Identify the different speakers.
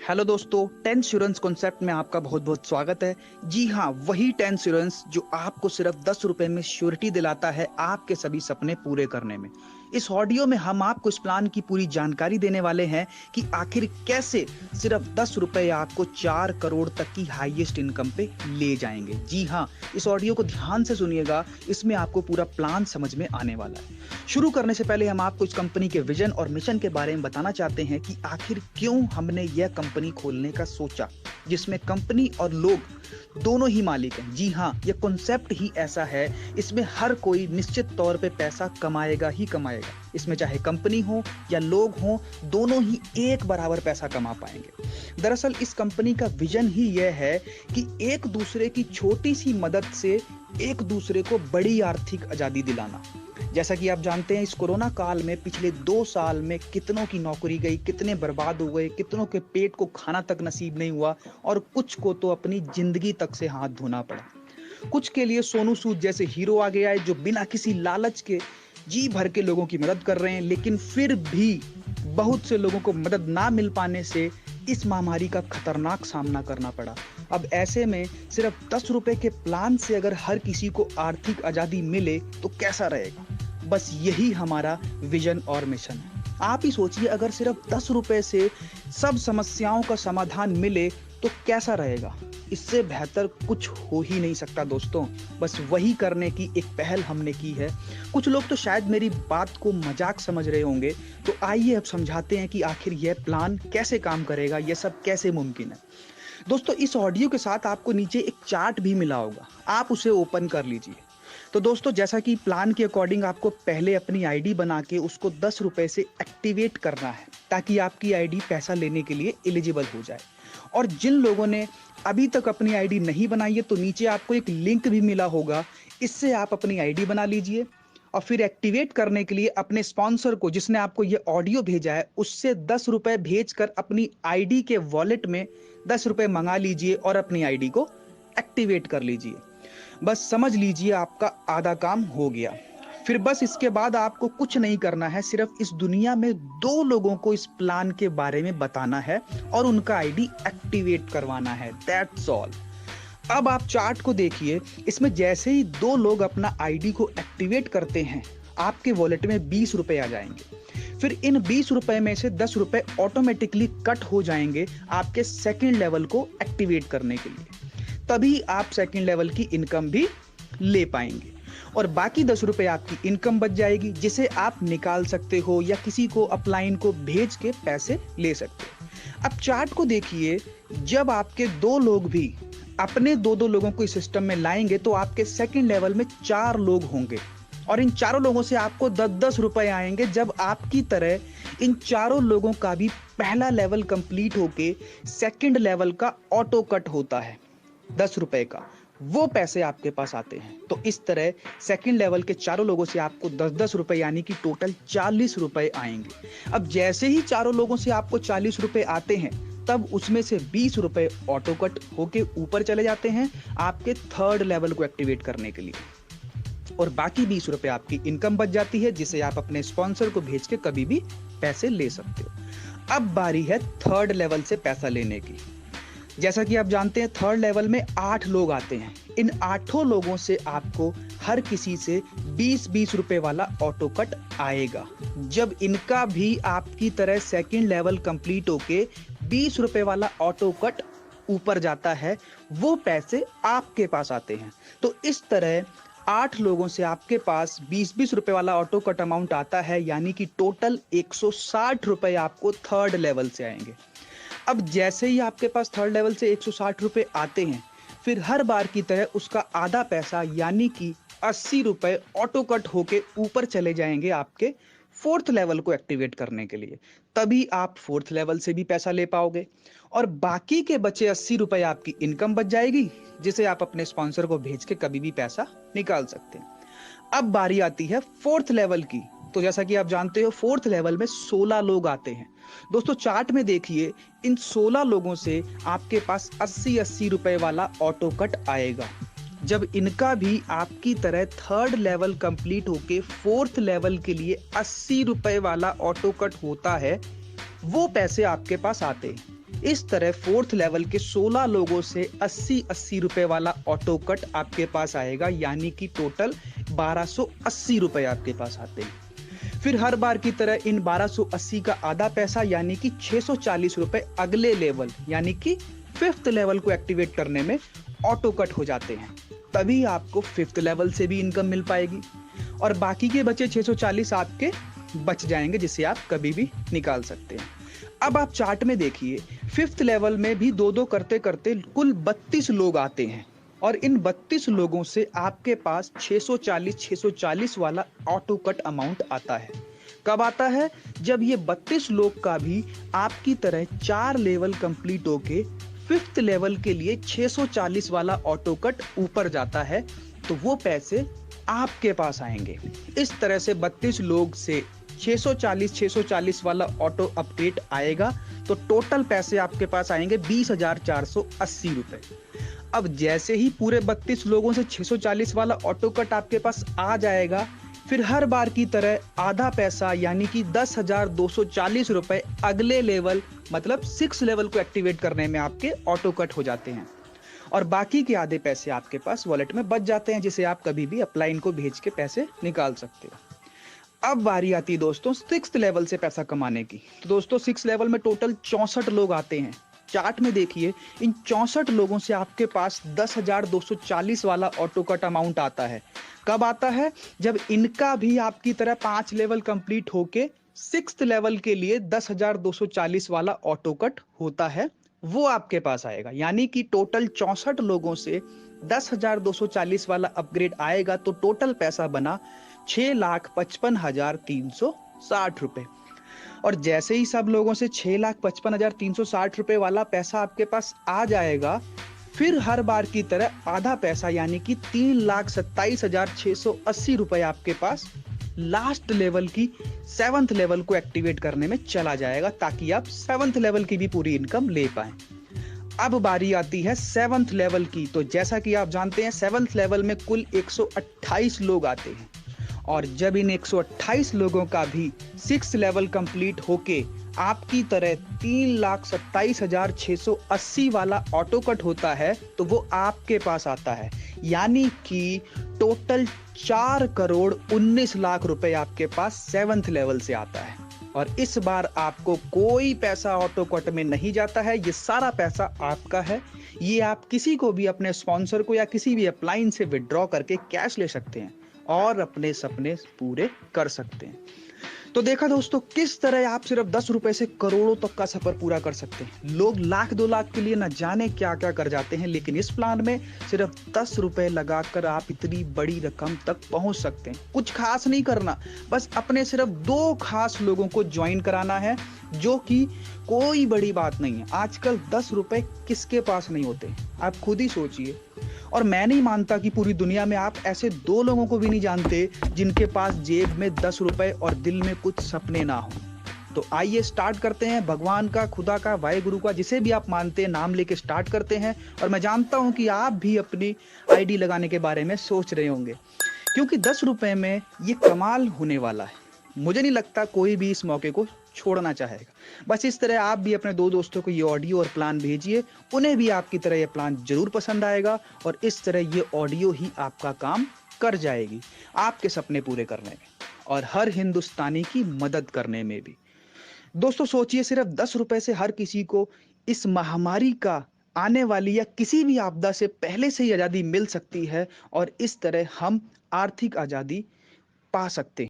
Speaker 1: Hello दोस्तों, टेंश्योरेंस concept में आपका बहुत बहुत स्वागत है। जी हाँ, वही टेंश्योरेंस जो आपको सिर्फ 10 रुपए में श्योरिटी दिलाता है आपके सभी सपने पूरे करने में। इस ऑडियो में हम आपको इस प्लान की पूरी जानकारी देने वाले हैं कि आखिर कैसे सिर्फ 10 रुपए आपको 4 करोड़ तक की हाईएस्ट इनकम पे ले जाएंगे। जी हाँ, इस ऑडियो को ध्यान से सुनिएगा, इसमें आपको पूरा प्लान समझ में आने वाला है। शुरू करने से पहले हम आपको इस कंपनी के विजन और मिशन के बारे में बताना चाहते हैं कि आखिर क्यों हमने यह कंपनी खोलने का सोचा, जिसमें कंपनी और लोग दोनों ही मालिक हैं। जी हाँ, यह कॉन्सेप्ट ही ऐसा है, इसमें हर कोई निश्चित तौर पे पैसा कमाएगा ही कमाएगा। इसमें चाहे कंपनी हो या लोग हो, दोनों ही एक बराबर पैसा कमा पाएंगे। दरअसल इस कंपनी का विजन ही यह है कि एक दूसरे की छोटी सी मदद से एक दूसरे को बड़ी आर्थिक आजादी दिलाना। जैसा कि आप जानते हैं, इस कोरोना काल में पिछले 2 साल में कितनों की नौकरी गई, कितने बर्बाद हो गए, कितनों के पेट को खाना तक नसीब नहीं हुआ और कुछ को तो अपनी जिंदगी तक से हाथ धोना पड़ा। कुछ के लिए सोनू सूद जैसे हीरो आ गया है जो बिना किसी लालच के जी भर के लोगों की मदद कर रहे हैं, लेकिन फिर भी बहुत से लोगों को मदद ना मिल पाने से इस महामारी का खतरनाक सामना करना पड़ा। अब ऐसे में सिर्फ 10 रुपए के प्लान से अगर हर किसी को आर्थिक आजादी मिले तो कैसा रहेगा। बस यही हमारा विजन और मिशन है। आप ही सोचिए, अगर सिर्फ 10 रुपए से सब समस्याओं का समाधान मिले तो कैसा रहेगा। इससे बेहतर कुछ हो ही नहीं सकता दोस्तों। बस वही करने की एक पहल हमने की है। कुछ लोग तो शायद मेरी बात को मजाक समझ रहे होंगे, तो आइए अब समझाते हैं कि आखिर यह प्लान कैसे काम करेगा, यह सब कैसे मुमकिन है। दोस्तों, इस ऑडियो के साथ आपको नीचे एक चार्ट भी मिला होगा, आप उसे ओपन कर लीजिए। तो दोस्तों, जैसा कि प्लान के अकॉर्डिंग आपको पहले अपनी आईडी बना के उसको 10 रुपए से एक्टिवेट करना है, ताकि आपकी आईडी पैसा लेने के लिए एलिजिबल हो जाए। और जिन लोगों ने अभी तक अपनी आईडी नहीं बनाई है, तो नीचे आपको एक लिंक भी मिला होगा, इससे आप अपनी आईडी बना लीजिए और फिर एक्टिवेट करने के लिए अपने स्पॉन्सर को, जिसने आपको ये ऑडियो भेजा है, उससे 10 रुपए भेजकर अपनी आईडी के वॉलेट में 10 रुपए मंगा लीजिए और अपनी आईडी को एक्टिवेट कर लीजिए। बस समझ लीजिए आपका आधा काम हो गया। फिर बस इसके बाद आपको कुछ नहीं करना है, सिर्फ इस दुनिया में 2 लोगों को इस प्लान के बारे में बताना है और उनका आईडी एक्टिवेट करवाना है। That's all. अब आप चार्ट को देखिए, इसमें जैसे ही 2 लोग अपना आईडी को एक्टिवेट करते हैं, आपके वॉलेट में 20 रुपए आ जाएंगे। फिर इन 20 रुपए में से 10 रुपए ऑटोमेटिकली कट हो जाएंगे आपके सेकंड लेवल को एक्टिवेट करने के लिए। तभी आप सेकंड लेवल की इनकम भी ले पाएंगे और बाकी 10 रुपए आपकी इनकम बच जाएगी, जिसे आप निकाल सकते हो या किसी को अपलाइन को भेज के पैसे ले सकते हो। अब चार्ट को देखिए, जब आपके 2 लोग भी अपने 2-2 लोगों को इस सिस्टम में लाएंगे तो आपके सेकंड लेवल में 4 लोग होंगे और इन चारों लोगों से आपको 10-10 रुपए आएंगे। जब आपकी तरह इन चारों लोगों का भी पहला लेवल कंप्लीट होके सेकंड लेवल का ऑटो कट होता है 10 रुपए का, वो पैसे आपके पास आते हैं। तो इस तरह सेकंड लेवल के चारों लोगों से आपको 10-10 रुपए यानी कि टोटल 40 रुपए आएंगे। अब जैसे ही चारों लोगों से आपको 40 रुपए आते हैं, तब उसमें से 20 रुपए ऑटो कट होके ऊपर चले जाते हैं आपके थर्ड लेवल को एक्टिवेट करने के लिए और बाकी 20 रुपए आपकी इनकम बच जाती है, जिसे आप अपने स्पॉन्सर को भेज के कभी भी पैसे ले सकते हो। अब बारी है थर्ड लेवल से पैसा लेने की। जैसा कि आप जानते हैं, थर्ड लेवल में 8 लोग आते हैं। इन 8 लोगों से आपको हर किसी से 20-20 रुपए वाला ऑटो कट आएगा। जब इनका भी आपकी तरह सेकंड लेवल कंप्लीट होके 20 रुपए वाला ऑटो कट ऊपर जाता है, वो पैसे आपके पास आते हैं। तो इस तरह 8 लोगों से आपके पास 20-20 रुपए वाला ऑटो कट अमाउंट आता है, यानी कि टोटल 160 रुपए आपको थर्ड लेवल से आएंगे। अब जैसे ही आपके पास थर्ड लेवल से 160 रुपए आते हैं, फिर हर बार की तरह उसका आधा पैसा यानी कि 80 रुपए ऑटो कट होके ऊपर चले जाएंगे आपके फोर्थ लेवल को एक्टिवेट करने के लिए। तभी आप फोर्थ लेवल से भी पैसा ले पाओगे और बाकी के बचे 80 रुपए आपकी इनकम बच जाएगी, जिसे आप अपने स्पॉन्सर को भेज के कभी भी पैसा निकाल सकते हैं। अब बारी आती है फोर्थ लेवल की। तो जैसा कि आप जानते हो, फोर्थ लेवल में 16 लोग आते हैं। दोस्तों, चार्ट में देखिए, इन 16 लोगों से आपके पास 80-80 रुपए वाला ऑटो कट आएगा। जब इनका भी आपकी तरह थर्ड लेवल कंप्लीट होके फोर्थ लेवल के लिए 80 रुपए वाला ऑटो कट होता है, वो पैसे आपके पास आते हैं। इस तरह फोर्थ लेवल के 16 लोगों से 80-80 रुपए वाला ऑटो कट आपके पास आएगा, यानी कि टोटल 1280 रुपए आपके पास आते हैं। फिर हर बार की तरह इन 1280 का आधा पैसा यानी कि 640 रुपए अगले लेवल यानी कि फिफ्थ लेवल को एक्टिवेट करने में ऑटो कट हो जाते हैं। तभी आपको फिफ्थ लेवल से भी इनकम मिल पाएगी और बाकी के बचे 640 आपके बच जाएंगे, जिसे आप कभी भी निकाल सकते हैं। अब आप चार्ट में देखिए, फिफ्थ लेवल में भी दो दो करते करते कुल 32 लोग आते हैं और इन 32 लोगों से आपके पास 640 वाला ऑटो कट अमाउंट आता है। कब आता है? जब ये 32 लोग का भी आपकी तरह 4 लेवल कंप्लीट होके फिफ्थ लेवल के लिए 640 वाला ऑटो कट ऊपर जाता है, तो वो पैसे आपके पास आएंगे। इस तरह से 32 लोग से 640 वाला ऑटो अपडेट आएगा, तो टोटल पैसे आपके पास आएंगे 20,480 रुपए। अब जैसे ही पूरे 32 लोगों से 640 वाला ऑटो कट आपके पास आ जाएगा, फिर हर बार की तरह आधा पैसा यानी कि 10,240 रुपए अगले लेवल मतलब 6 लेवल को एक्टिवेट करने में आपके ऑटो कट हो जाते हैं और बाकी के आधे पैसे आपके पास वॉलेट में बच जाते हैं, जिसे आप कभी भी अपलाइन को भेज के पैसे निकाल सकते हो। अब बारी आती है दोस्तों 6th लेवल से पैसा कमाने की। तो दोस्तों 6 लेवल में टोटल 64 लोग आते हैं। चार्ट में देखिए, इन 64 लोगों से आपके पास 10,240 वाला ऑटो कट अमाउंट आता है। कब आता है? जब इनका भी आपकी तरह 5 लेवल कंप्लीट होके 6th लेवल के लिए 10,240 वाला ऑटो कट होता है, वो आपके पास आएगा। यानी कि टोटल 64 लोगों से 10,240 वाला अपग्रेड आएगा, तो टोटल पैसा बना 6,55,360 रुपए। और जैसे ही सब लोगों से 6,55,360 रुपए वाला पैसा आपके पास आ जाएगा, फिर हर बार की तरह आधा पैसा यानी कि 3,27,680 रुपए आपके पास लास्ट लेवल की 7th लेवल को एक्टिवेट करने में चला जाएगा, ताकि आप 7th लेवल की भी पूरी इनकम ले पाएं। अब बारी आती है 7th लेवल की। तो जैसा कि आप जानते हैं 7th लेवल में कुल 128 लोग आते हैं और जब इन 128 लोगों का भी 6th लेवल कंप्लीट होके आपकी तरह 3,27,680 वाला ऑटो कट होता है, तो वो आपके पास आता है। यानी कि टोटल 4,19,00,000 रुपए आपके पास 7th लेवल से आता है और इस बार आपको कोई पैसा ऑटो कट में नहीं जाता है। ये सारा पैसा आपका है। ये आप किसी को भी, अपने स्पॉन्सर को या किसी भी अपलाइन से विड्रॉ करके कैश ले सकते हैं और अपने सपने पूरे कर सकते हैं। तो देखा दोस्तों, किस तरह आप सिर्फ 10 रुपए से करोड़ों तक का सफर पूरा कर सकते हैं। लोग लाख 2 लाख के लिए न जाने क्या क्या कर जाते हैं, लेकिन इस प्लान में सिर्फ 10 रुपए लगाकर आप इतनी बड़ी रकम तक पहुंच सकते हैं। कुछ खास नहीं करना, बस अपने सिर्फ 2 खास लोगों को ज्वाइन कराना है, जो कि कोई बड़ी बात नहीं है। आजकल 10 रुपए किसके पास नहीं होते, आप खुद ही सोचिए। और मैं नहीं मानता कि पूरी दुनिया में आप ऐसे 2 लोगों को भी नहीं जानते जिनके पास जेब में 10 रुपए और दिल में कुछ सपने ना हो। तो आइए स्टार्ट करते हैं। भगवान का, खुदा का, वाहेगुरु का, जिसे भी आप मानते हैं, नाम लेके स्टार्ट करते हैं। और मैं जानता हूं कि आप भी अपनी आईडी लगाने के बारे में सोच रहे होंगे, क्योंकि 10 रुपए में ये कमाल होने वाला है। मुझे नहीं लगता कोई भी इस मौके को छोड़ना चाहेगा। बस इस तरह आप भी अपने 2 दोस्तों को ये ऑडियो और प्लान भेजिए, उन्हें भी आपकी तरह ये प्लान जरूर पसंद आएगा और इस तरह ये ऑडियो ही आपका काम कर जाएगी, आपके सपने पूरे करने में और हर हिंदुस्तानी की मदद करने में भी। दोस्तों सोचिए, सिर्फ 10 रुपए से हर किसी को इस महामारी का आने वाली या किसी भी आपदा से पहले से ही आजादी मिल सकती है और इस तरह हम आर्थिक आजादी पा सकते हैं।